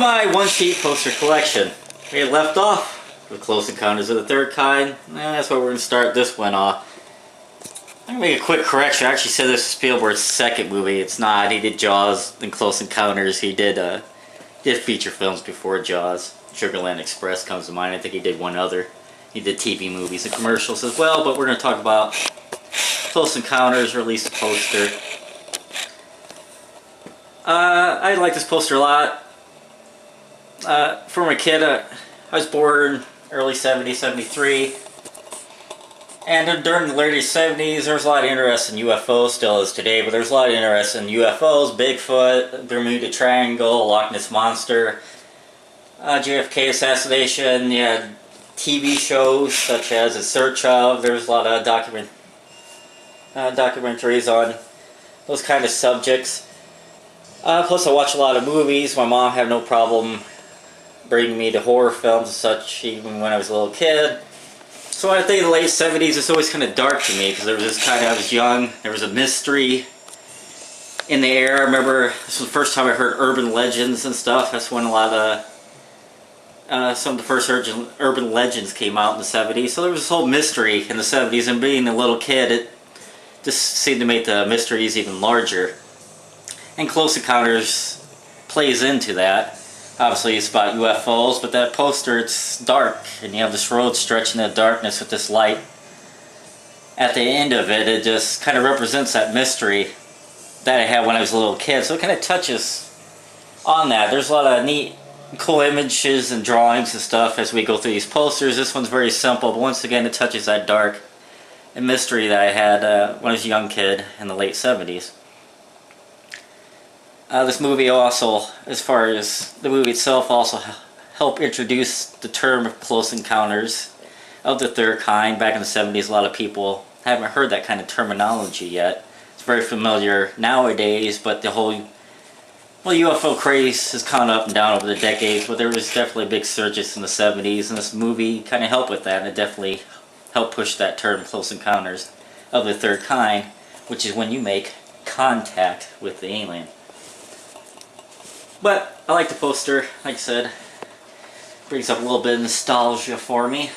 my one-sheet poster collection. We had left off with Close Encounters of the Third Kind. That's where we're going to start this one off. I'm going to make a quick correction. I actually said this is Spielberg's second movie. It's not. He did Jaws and Close Encounters. He did feature films before Jaws. Sugarland Express comes to mind. I think he did one other. He did TV movies and commercials as well, but we're going to talk about Close Encounters, or at least the poster. I like this poster a lot. From a kid, I was born early 70s, 73. And during the late 70s, there was a lot of interest in UFOs, still is today, but there's a lot of interest in UFOs, Bigfoot, Bermuda Triangle, Loch Ness Monster, JFK assassination. You had TV shows such as In Search Of. There's a lot of documentaries on those kind of subjects. Plus, I watch a lot of movies. My mom had no problem bringing me to horror films and such, even when I was a little kid. So I think in the late 70s, it's always kind of dark to me, because there was this kind of, I was young, there was a mystery in the air. I remember this was the first time I heard urban legends and stuff. That's when a lot of some of the first urban legends came out in the 70s. So there was this whole mystery in the 70s, and being a little kid, it just seemed to make the mysteries even larger. And Close Encounters plays into that. Obviously it's about UFOs, but that poster, it's dark, and you have this road stretching in the darkness with this light at the end of it. It just kind of represents that mystery that I had when I was a little kid, so it kind of touches on that. There's a lot of neat, cool images and drawings and stuff as we go through these posters. This one's very simple, but once again it touches that dark and mystery that I had when I was a young kid in the late 70s. This movie also, as far as the movie itself, also helped introduce the term Close Encounters of the Third Kind. Back in the 70s, a lot of people haven't heard that kind of terminology yet. It's very familiar nowadays, but the whole UFO craze has gone up and down over the decades, but there was definitely a big surge in the 70s, and this movie kind of helped with that, and it definitely helped push that term Close Encounters of the Third Kind, which is when you make contact with the alien. But I like the poster, like I said. Brings up a little bit of nostalgia for me.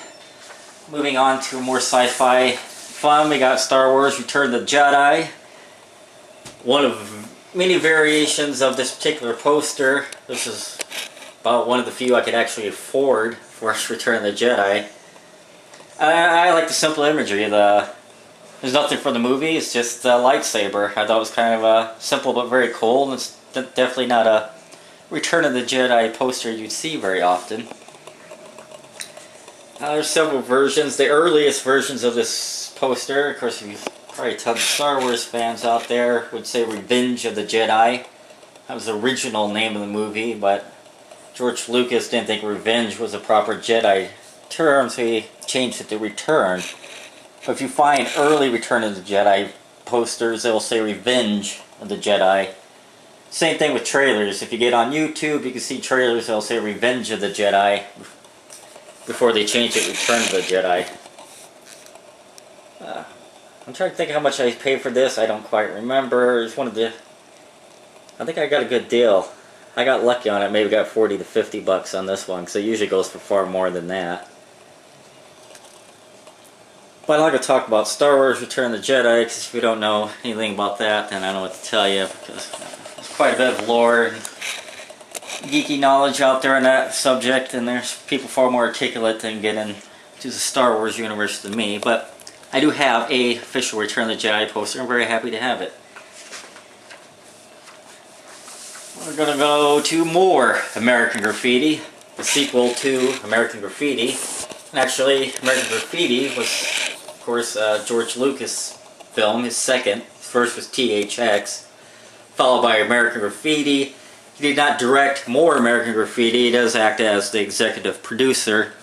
Moving on to more sci-fi fun, we got Star Wars Return of the Jedi. One of many variations of this particular poster. This is about one of the few I could actually afford for Return of the Jedi. I like the simple imagery. There's nothing for the movie, it's just a lightsaber. I thought it was kind of simple but very cool. And it's definitely not a Return of the Jedi poster you'd see very often. There's several versions. The earliest versions of this poster, of course, you've probably tons of Star Wars fans out there, would say Revenge of the Jedi. That was the original name of the movie, but George Lucas didn't think revenge was a proper Jedi term, so he changed it to Return. But if you find early Return of the Jedi posters, they'll say Revenge of the Jedi. Same thing with trailers. If you get on YouTube, you can see trailers that'll say Revenge of the Jedi before they change it Return of the Jedi. I'm trying to think how much I paid for this. I don't quite remember. It's one of the... I think I got a good deal. I got lucky on it. Maybe got 40 to 50 bucks on this one, because it usually goes for far more than that. But I'm not going to talk about Star Wars Return of the Jedi, because if you don't know anything about that, then I don't know what to tell you, because quite a bit of lore and geeky knowledge out there on that subject, and there's people far more articulate than get into the Star Wars universe than me. But I do have a official Return of the Jedi poster. I'm very happy to have it. We're gonna go to more American Graffiti, the sequel to American Graffiti. And actually, American Graffiti was, of course, George Lucas film, his second. His first was THX. Followed by American Graffiti. He did not direct more American Graffiti. He does act as the executive producer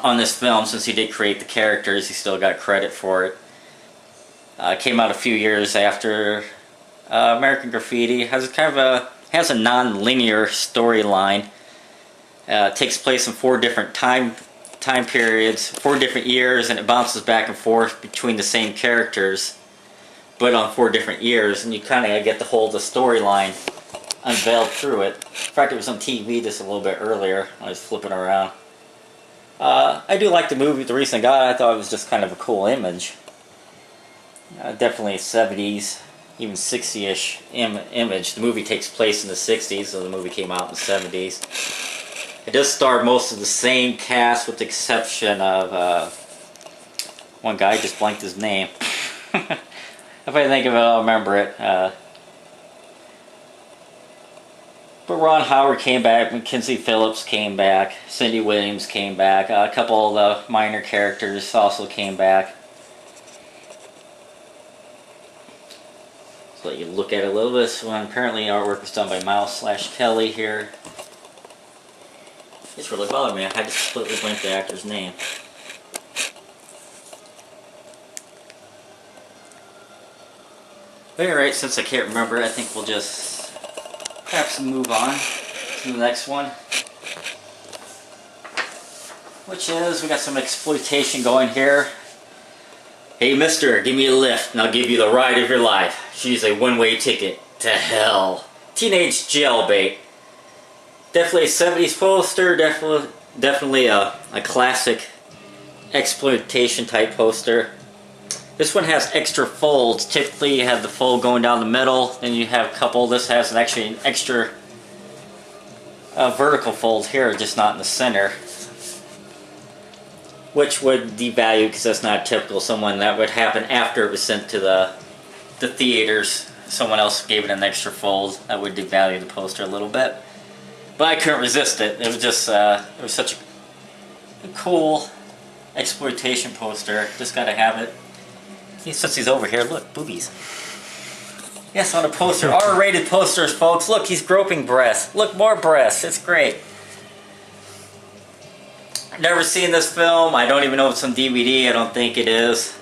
on this film. Since he did create the characters, he still got credit for it. Came out a few years after American Graffiti. Has a non-linear storyline. Takes place in 4 different time periods, 4 different years, and it bounces back and forth between the same characters, but on 4 different years, and you kind of get the storyline unveiled through it. In fact, it was on TV just a little bit earlier. I was flipping around. I do like the movie. The reason I got it, I thought it was just kind of a cool image. Definitely a 70s, even 60-ish image. The movie takes place in the 60s, so the movie came out in the 70s. It does star most of the same cast, with the exception of one guy. I just blanked his name. If I think of it, I'll remember it. But Ron Howard came back, Mackenzie Phillips came back, Cindy Williams came back, a couple of the minor characters also came back. So let you look at it a little bit. So apparently artwork was done by Miles/Kelly here. It's really bothered me. I had to completely blank the actor's name. But alright, since I can't remember, I think we'll just perhaps move on to the next one. Which is, we got some exploitation going here. Hey mister, give me a lift and I'll give you the ride of your life. She's a one-way ticket to hell. Teenage Jailbait. Definitely a 70s poster, definitely a classic exploitation type poster. This one has extra folds. Typically you have the fold going down the middle, then you have a couple. This has actually an extra vertical fold here, just not in the center. Which would devalue, because that's not typical. Someone that would happen after it was sent to the theaters. Someone else gave it an extra fold. That would devalue the poster a little bit. But I couldn't resist it. It was just, it was such a cool exploitation poster. Just gotta have it. Since he's over here, look, boobies. Yes, on a poster. R-rated posters, folks. Look, he's groping breasts. Look, more breasts. It's great. Never seen this film. I don't even know if it's on DVD. I don't think it is.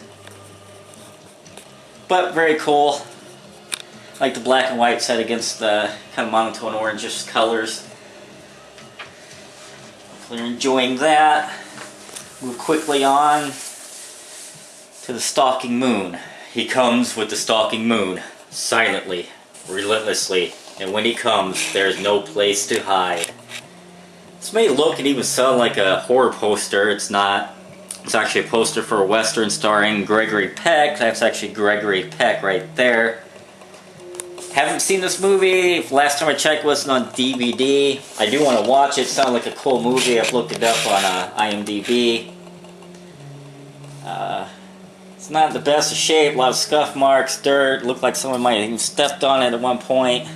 But very cool. Like the black and white set against the kind of monotone orangish colors. Hopefully you're enjoying that. Move quickly on to the stalking moon. He comes with the stalking moon, silently, relentlessly, and when he comes, there's no place to hide. This may look and even sound like a horror poster. It's not. It's actually a poster for a Western starring Gregory Peck. That's actually Gregory Peck right there. Haven't seen this movie. Last time I checked, it wasn't on DVD. I do want to watch it. It sounds like a cool movie. I've looked it up on IMDb. It's not in the best of shape. A lot of scuff marks, dirt. Looked like someone might have even stepped on it at one point.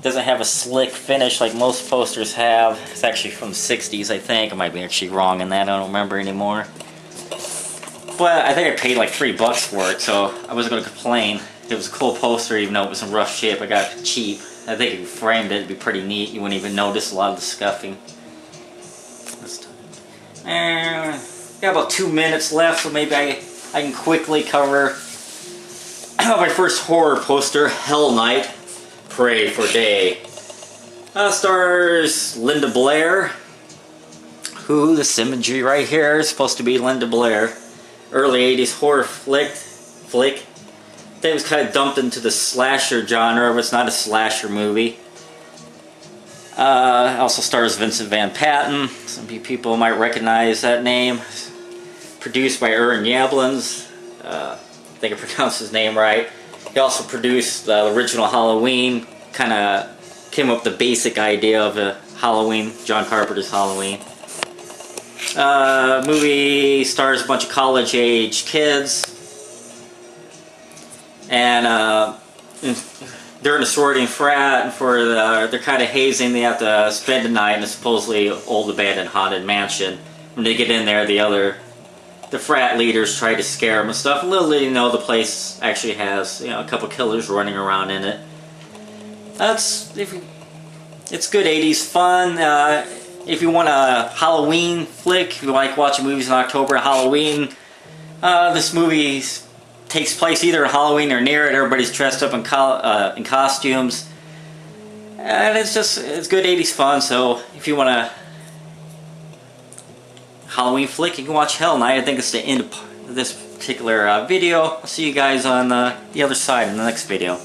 Doesn't have a slick finish like most posters have. It's actually from the 60s, I think. I might be actually wrong in that. I don't remember anymore. But I think I paid like $3 for it, so I wasn't going to complain. It was a cool poster, even though it was in rough shape. I got it cheap. I think if you framed it, it'd be pretty neat. You wouldn't even notice a lot of the scuffing. Got about 2 minutes left, so maybe I can quickly cover my first horror poster, Hell Night, Pray for Day. Stars Linda Blair, who, this imagery right here is supposed to be Linda Blair. Early 80s horror flick. I think it was kind of dumped into the slasher genre, but it's not a slasher movie. Also stars Vincent Van Patten. Some people might recognize that name. Produced by Aaron Yablans. I think I pronounced his name right. He also produced the original Halloween. Kind of came up with the basic idea of Halloween, John Carpenter's Halloween. Movie stars a bunch of college-age kids. And they're in a sorority and frat, and they're kind of hazing. They have to spend a night in a supposedly old abandoned haunted mansion. When they get in there, the frat leaders try to scare them and stuff. Little did you know, the place actually has a couple killers running around in it. It's good 80s fun. If you want a Halloween flick, if you like watching movies in October, Halloween, this movie takes place either on Halloween or near it. Everybody's dressed up in costumes, and it's good 80s fun. So if you want a Halloween flick, you can watch Hell Night. I think it's the end of this particular video. I'll see you guys on the other side in the next video.